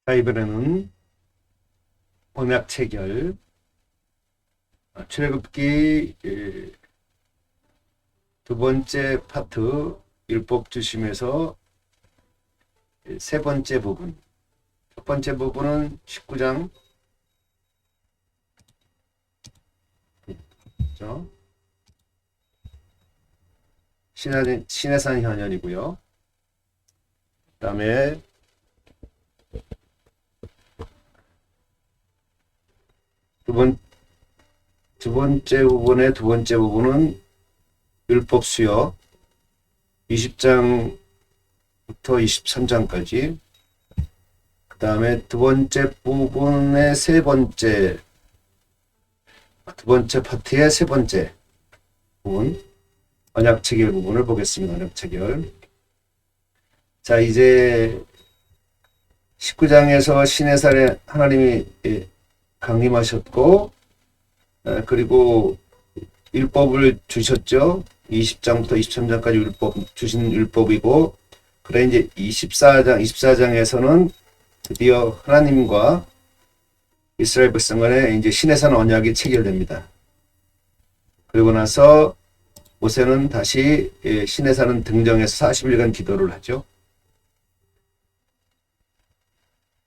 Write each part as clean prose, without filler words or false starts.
자, 이번에는 언약 체결, 출애굽기 두 번째 파트 율법 주심에서 세 번째 부분. 첫 번째 부분은 19장 시내산 현현이고요. 그 다음에 두 번째 부분은 율법 수요 20장부터 23장까지. 그 다음에 두 번째 부분의 두 번째 파트의 세 번째 부분, 언약 체결 부분을 보겠습니다. 언약 체결. 자, 이제 19장에서 시내산에 하나님이 강림하셨고, 그리고 율법을 주셨죠. 20장부터 23장까지 주신 율법이고, 그래 이제 24장에서는 드디어 하나님과 이스라엘 백성 간에 이제 시내산 언약이 체결됩니다. 그리고 나서 모세는 다시 시내산은 등정해서 40일간 기도를 하죠.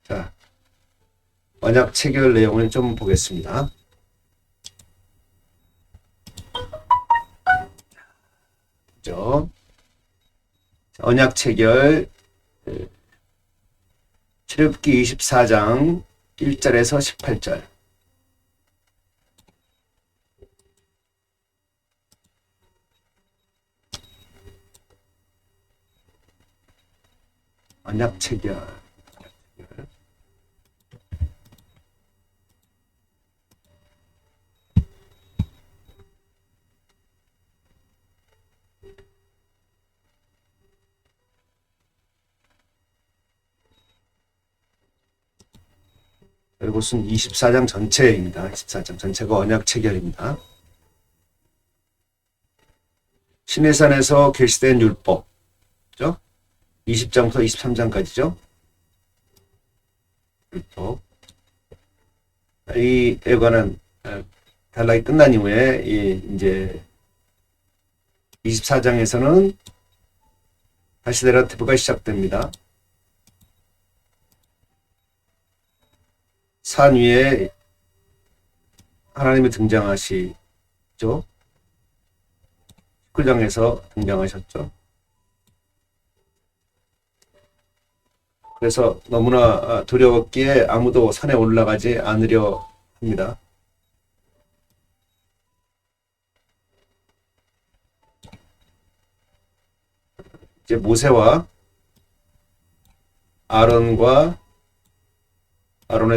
자, 언약 체결 내용을 좀 보겠습니다. 그죠? 언약 체결 출애굽기 24장 1절에서 18절. 언약 체결. 이것은 24장 전체입니다. 24장 전체가 언약 체결입니다. 시내산에서 계시된 율법, 그죠? 20장부터 23장까지죠. 율법. 이에 관한 단락이 끝난 이후에 이제 24장에서는 다시 내러티브가 시작됩니다. 산 위에 하나님이 등장하시죠. 19장에서 등장하셨죠. 그래서 너무나 두려웠기에 아무도 산에 올라가지 않으려 합니다. 이제 모세와 아론의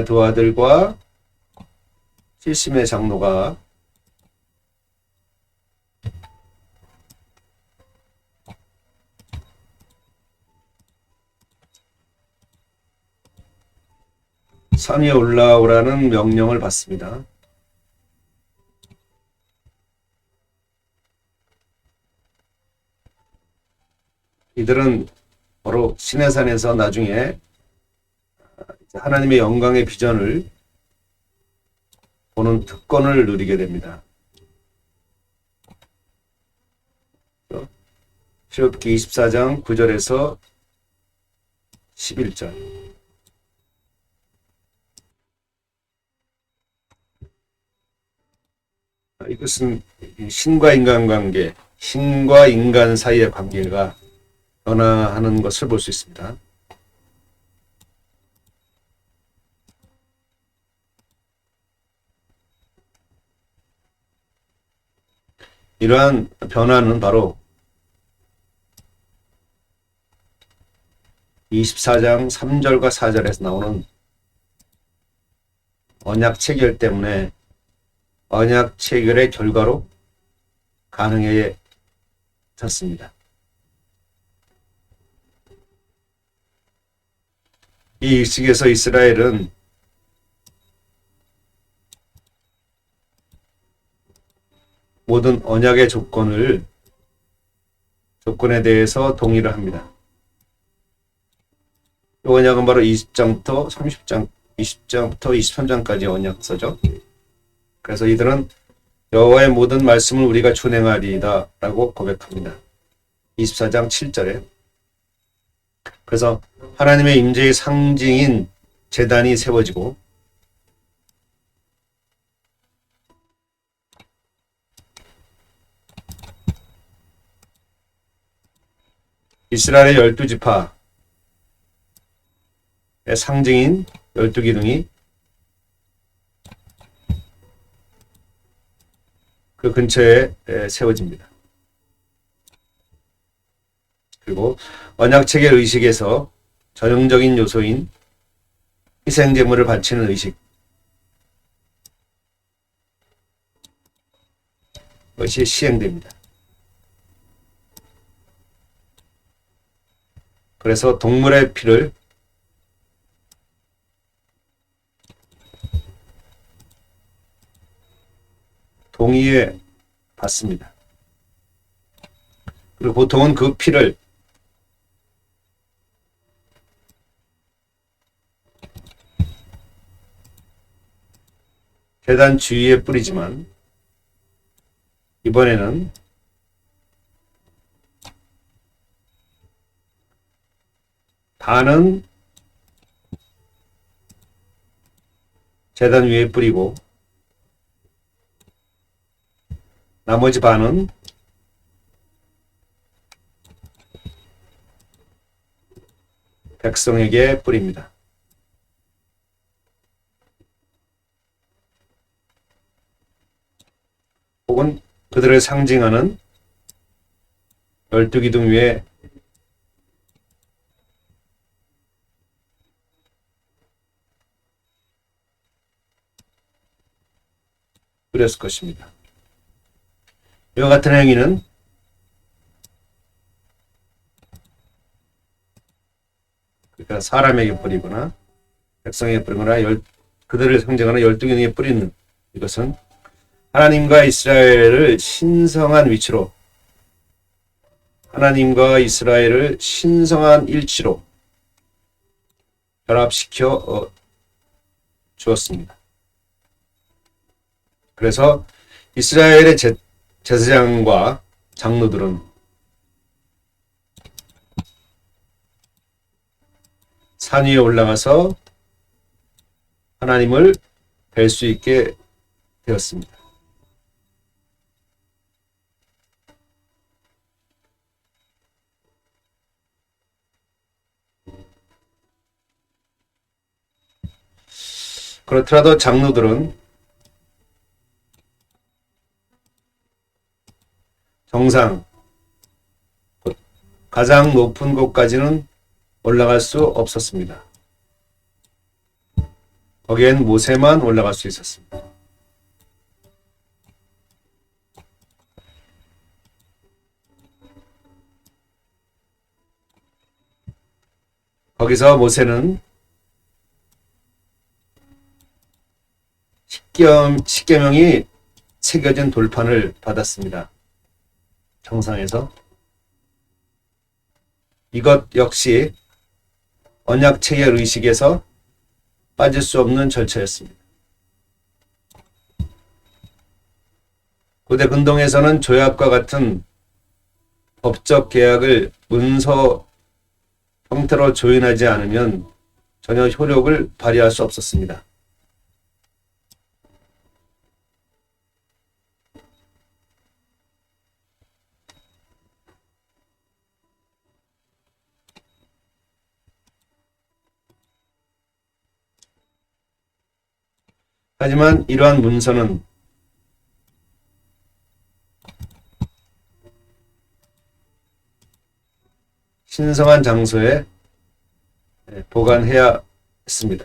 두 아들과 70의 장로가 산 위에 올라오라는 명령을 받습니다. 이들은 바로 시내산에서 나중에 하나님의 영광의 비전을 보는 특권을 누리게 됩니다. 출애굽기 24장 9절에서 11절. 이것은 신과 인간 관계, 신과 인간 사이의 관계가 변화하는 것을 볼 수 있습니다. 이러한 변화는 바로 24장 3절과 4절에서 나오는 언약 체결 때문에 언약 체결의 결과로 가능해졌습니다. 이 일식에서 이스라엘은 모든 언약의 조건에 대해서 동의를 합니다. 이 언약은 바로 20장부터 30장, 20장부터 23장까지 언약서죠. 그래서 이들은 여호와의 모든 말씀을 우리가 준행하리이다 라고 고백합니다. 24장 7절에. 그래서 하나님의 임재의 상징인 제단이 세워지고 이스라엘의 12지파의 상징인 12기둥이 그 근처에 세워집니다. 그리고 언약체계 의식에서 전형적인 요소인 희생제물을 바치는 의식, 것이 시행됩니다. 그래서 동물의 피를 동의에 받습니다. 그리고 보통은 그 피를 제단 주위에 뿌리지만 이번에는 반은 제단 위에 뿌리고 나머지 반은 백성에게 뿌립니다. 혹은 그들을 상징하는 12기둥 위에 뿌렸을 것입니다. 이와 같은 행위는 그러니까 사람에게 뿌리거나 백성에게 뿌리거나 그들을 상징하는 12기둥에 뿌리는 이것은 하나님과 이스라엘을 신성한 위치로 하나님과 이스라엘을 신성한 일치로 결합시켜 주었습니다. 그래서 이스라엘의 제사장과 장로들은 산 위에 올라가서 하나님을 뵐 수 있게 되었습니다. 그렇더라도 장로들은 정상, 가장 높은 곳까지는 올라갈 수 없었습니다. 거기엔 모세만 올라갈 수 있었습니다. 거기서 모세는 십계명이 새겨진 돌판을 받았습니다. 정상에서. 이것 역시 언약체계 의식에서 빠질 수 없는 절차였습니다. 고대 근동에서는 조약과 같은 법적 계약을 문서 형태로 조인하지 않으면 전혀 효력을 발휘할 수 없었습니다. 하지만 이러한 문서는 신성한 장소에 보관해야 했습니다.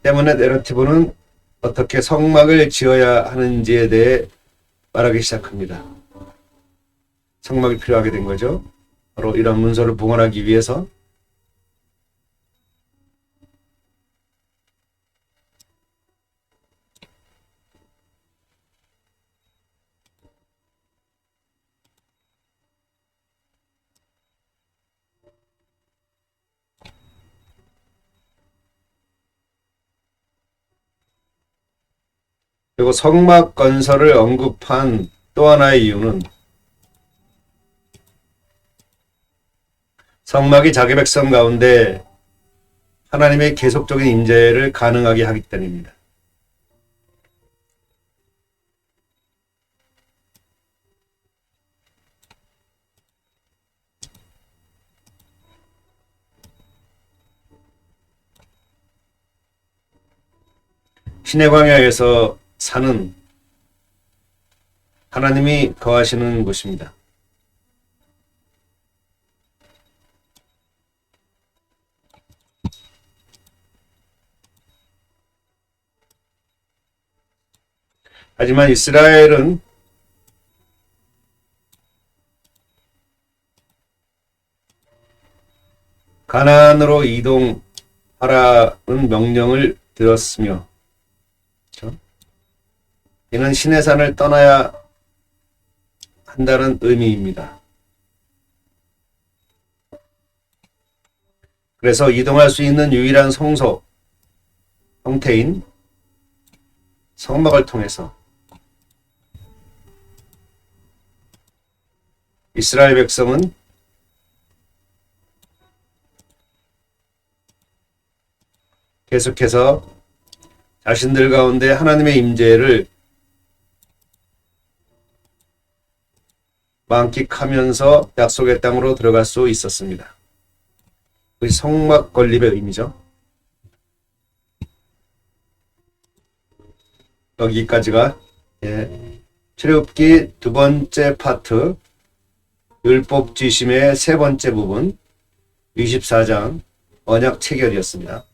때문에 내러티브는 어떻게 성막을 지어야 하는지에 대해 말하기 시작합니다. 성막이 필요하게 된 거죠. 바로 이런 문서를 봉헌하기 위해서. 그리고 성막 건설을 언급한 또 하나의 이유는 성막이 자기 백성 가운데 하나님의 계속적인 임재를 가능하게 하기 때문입니다. 신의 광야에서 사는 하나님이 거하시는 곳입니다. 하지만 이스라엘은 가나안으로 이동하라는 명령을 들었으며, 그렇죠? 이는 신의 산을 떠나야 한다는 의미입니다. 그래서 이동할 수 있는 유일한 성소 형태인 성막을 통해서 이스라엘 백성은 계속해서 자신들 가운데 하나님의 임재를 만끽하면서 약속의 땅으로 들어갈 수 있었습니다. 그것이 성막 건립의 의미죠. 여기까지가 출애굽기 두 번째 파트 율법 지심의 세 번째 부분 24장 언약 체결이었습니다.